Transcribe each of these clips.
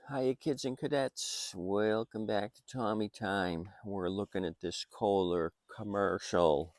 Hiya kids and cadets, welcome back to Tommy Time. We're looking at this Kohler commercial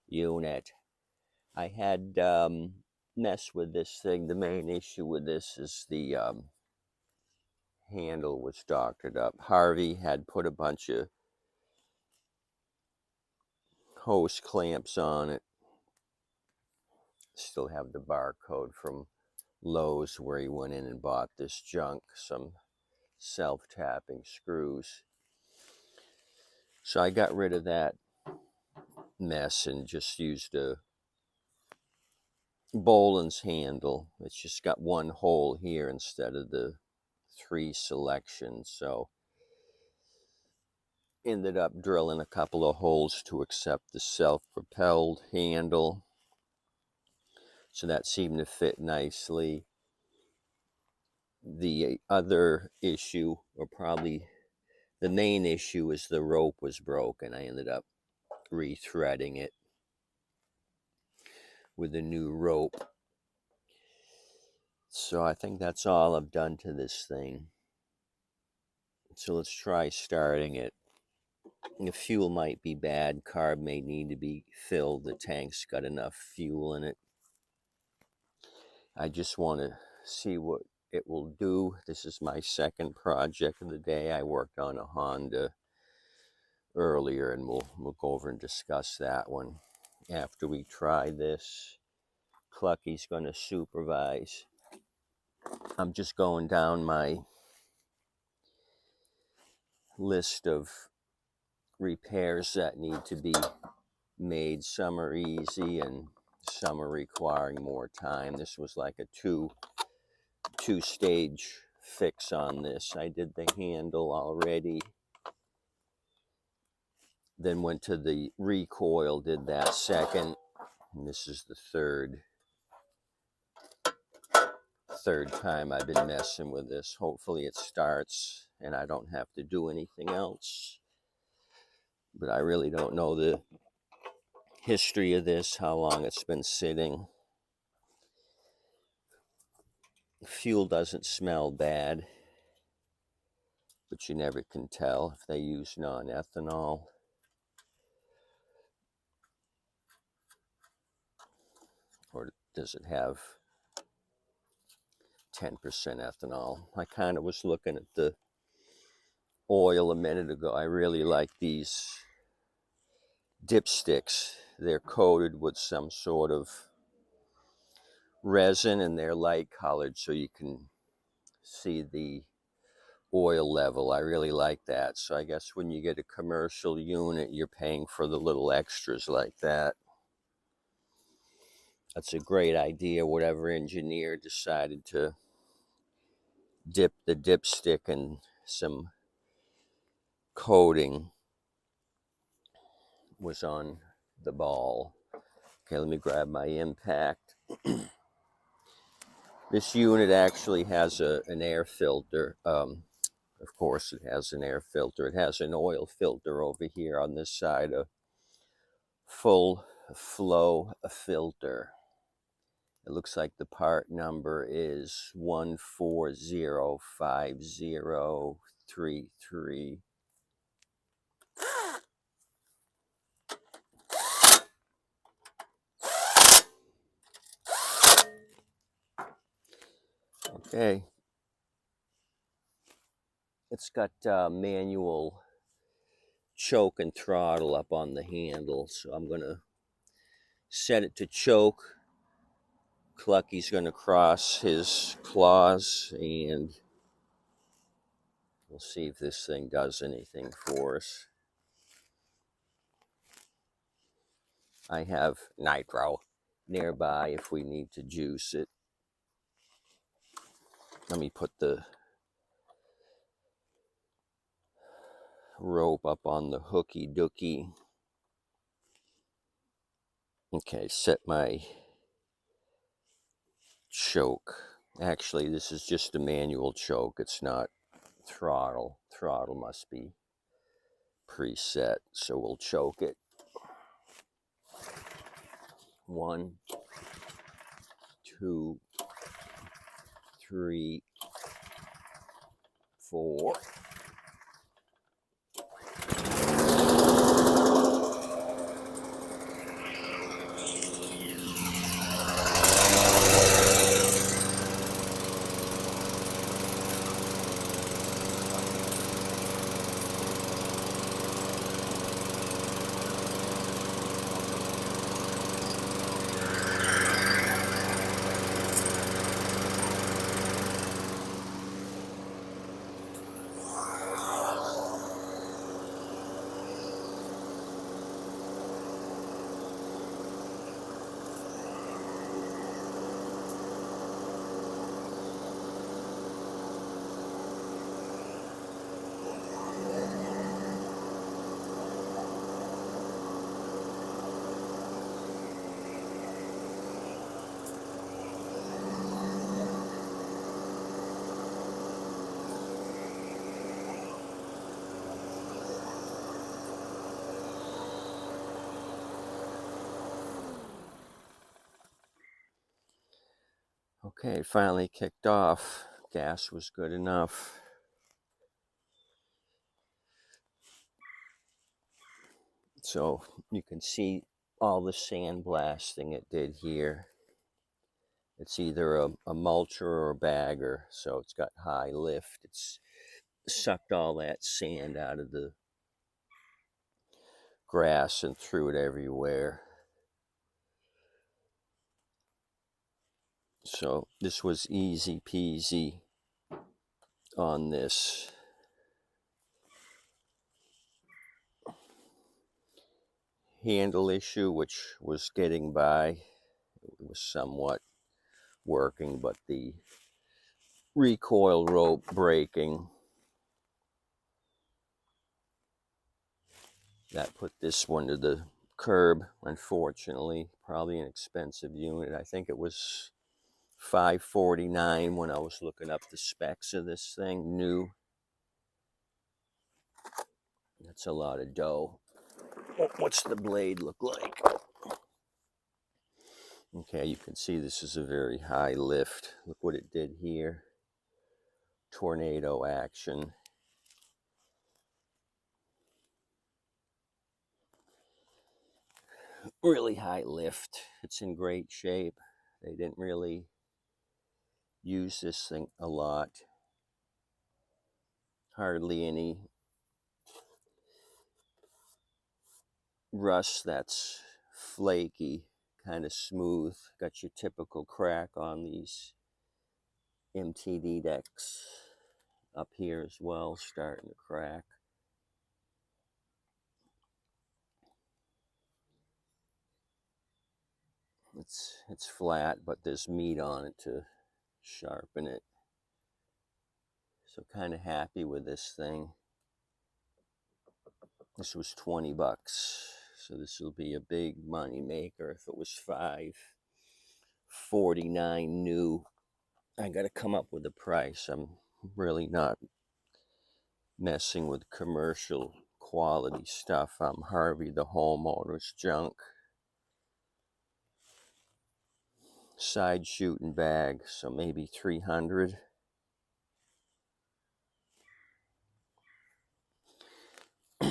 unit. I had messed with this thing. The main issue with this is the handle was doctored up. Harvey had put a bunch of hose clamps on it. Still have the barcode from Lowe's where he went in and bought this junk, some self-tapping screws. So I got rid of that mess and just used a Bolin's handle. It's just got one hole here instead of the 3 selections. So ended up drilling a couple of holes to accept the self-propelled handle. So that seemed to fit nicely. The other issue, or probably the main issue, is the rope was broken. I ended up rethreading it with a new rope. So I think that's all I've done to this thing. So let's try starting it. The fuel might be bad. Carb may need to be filled. The tank's got enough fuel in it. I just want to see what it will do. This is my second project of the day. I worked on a Honda earlier, and we'll go over and discuss that one after we try this. Clucky's going to supervise. I'm just going down my list of repairs that need to be made. Some are easy and some are requiring more time. This was like a two-stage fix on this. I did the handle already, then went to the recoil, did that second, and this is the third time I've been messing with this. Hopefully it starts and I don't have to do anything else, but I really don't know the history of this, how long it's been sitting. Fuel doesn't smell bad, but you never can tell if they use non-ethanol. Or does it have 10% ethanol? I kind of was looking at the oil a minute ago. I really like these dipsticks. They're coated with some sort of resin and they're light colored so you can see the oil level. I really like that. So I guess when you get a commercial unit, you're paying for the little extras like that. That's a great idea. Whatever engineer decided to dip the dipstick in some coating was on the ball. Okay, let me grab my impact. This unit actually has an air filter. Of course, it has an air filter. It has an oil filter over here on this side, a full flow filter. It looks like the part number is 1405033. Okay. It's got manual choke and throttle up on the handle, so I'm going to set it to choke. Clucky's going to cross his claws, and we'll see if this thing does anything for us. I have nitro nearby if we need to juice it. Let me put the rope up on the hooky dookie. Okay, set my choke. Actually, this is just a manual choke. It's not throttle. Throttle must be preset, so we'll choke it. 1, 2, 3, 4. Okay, finally kicked off. Gas was good enough. So you can see all the sandblasting it did here. It's either a mulcher or a bagger, so it's got high lift. It's sucked all that sand out of the grass and threw it everywhere. So this was easy peasy on this. Handle issue, which was getting by. It was somewhat working, but the recoil rope breaking, that put this one to the curb, unfortunately. Probably an expensive unit. I think it was $549 when I was looking up the specs of this thing, new. That's a lot of dough. What's the blade look like? Okay, you can see this is a very high lift. Look what it did here. Tornado action. Really high lift. It's in great shape. They didn't really use this thing a lot. Hardly any rust that's flaky, kind of smooth. Got your typical crack on these MTD decks up here as well, starting to crack. It's flat, but there's meat on it to sharpen it. So kind of happy with this thing. This was 20 bucks. So this will be a big money maker. If it was $549 new, I got to come up with a price. I'm really not messing with commercial quality stuff. I'm Harvey the homeowner's junk. Side shooting bag, so maybe 300.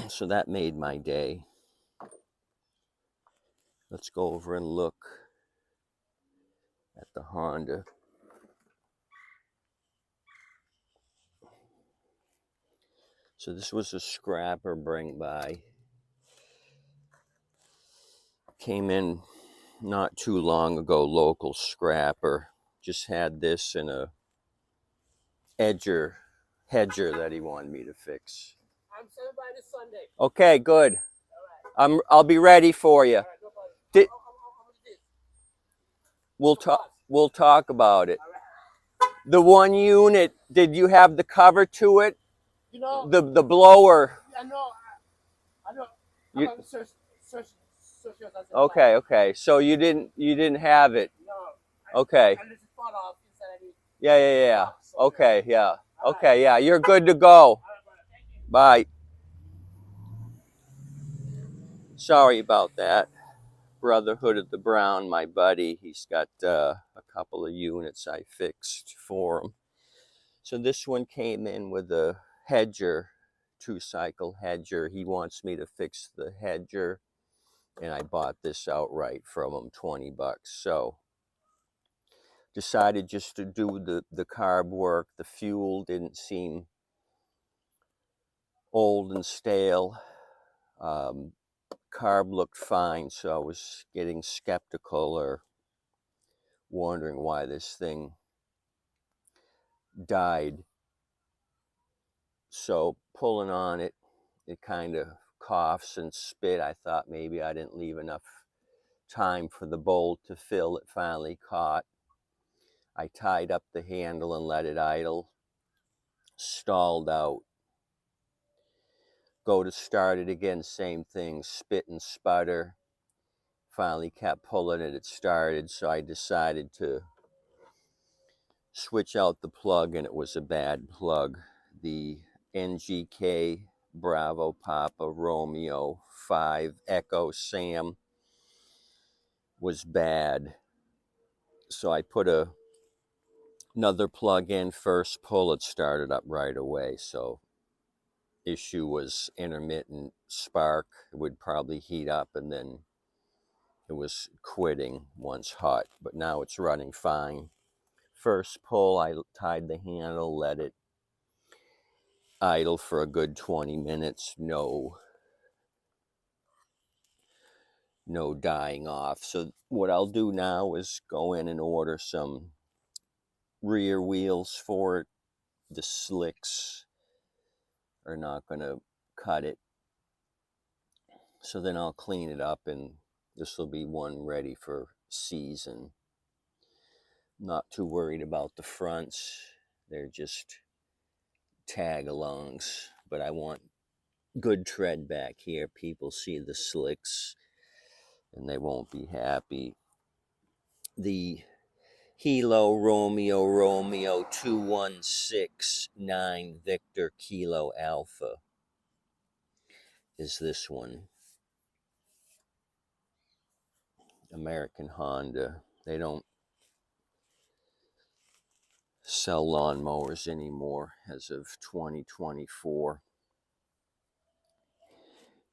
So that made my day. Let's go over and look at the Honda. So this was a scrapper bring by. Came in not too long ago, local scrapper. Just had this in a hedger that he wanted me to fix. I'm sent by this Sunday. Okay, good. I'll be ready for you. All right, no problem. How much is this? We'll talk about it. The one unit, did you have the cover to it? You know, the blower. I know. You, I'm search okay. So you didn't have it. No. Okay. And this is part off inside of it. Yeah. Okay, yeah. Okay, yeah. You're good to go. Bye. Sorry about that. Brotherhood of the Brown, my buddy. He's got a couple of units I fixed for him. So this one came in with a hedger, 2-cycle hedger. He wants me to fix the hedger, and I bought this outright from him, 20 bucks. So decided just to do the carb work. The fuel didn't seem old and stale. Carb looked fine, so I was getting skeptical or wondering why this thing died. So pulling on it, it kind of coughs and spit. I thought maybe I didn't leave enough time for the bolt to fill. It finally caught. I tied up the handle and let it idle. Stalled out. Go to start it again, same thing, spit and sputter. Finally kept pulling it, it started, so I decided to switch out the plug, and it was a bad plug. The NGK Bravo Papa Romeo 5 Echo Sam was bad. So I put another plug in, first pull, it started up right away. So issue was intermittent spark. It would probably heat up, and then it was quitting once hot, but now it's running fine. First pull, I tied the handle, let it idle for a good 20 minutes. No dying off. So what I'll do now is go in and order some rear wheels for it. The slicks are not going to cut it. So then I'll clean it up, and this will be one ready for season. Not too worried about the fronts. They're just tag-alongs, but I want good tread back here. People see the slicks and they won't be happy. The Hilo Romeo 2169 Victor Kilo Alpha is this one. American Honda. They don't sell lawn mowers anymore as of 2024.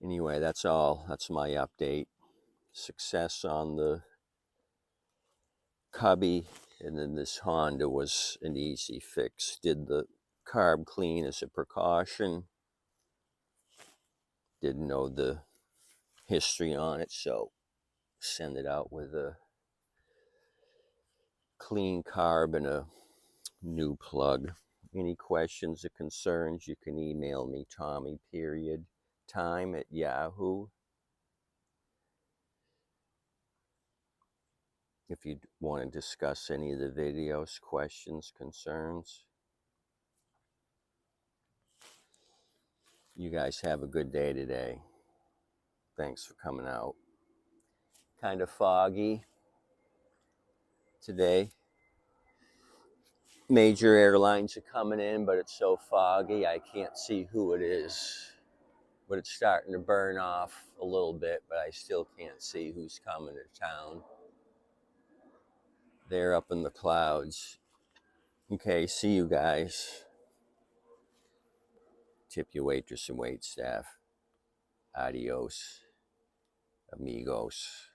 Anyway, that's all. That's my update. Success on the Cubby, and then this Honda was an easy fix. Did the carb clean as a precaution. Didn't know the history on it, so send it out with a clean carb and a new plug. Any questions or concerns, you can email me, Tommy.time@Yahoo. If you want to discuss any of the videos, questions, concerns. You guys have a good day today. Thanks for coming out. Kind of foggy today. Major airlines are coming in, but it's so foggy I can't see who it is. But it's starting to burn off a little bit, but I still can't see who's coming to town. They're up in the clouds. Okay, see you guys. Tip your waitress and wait staff. Adios, amigos.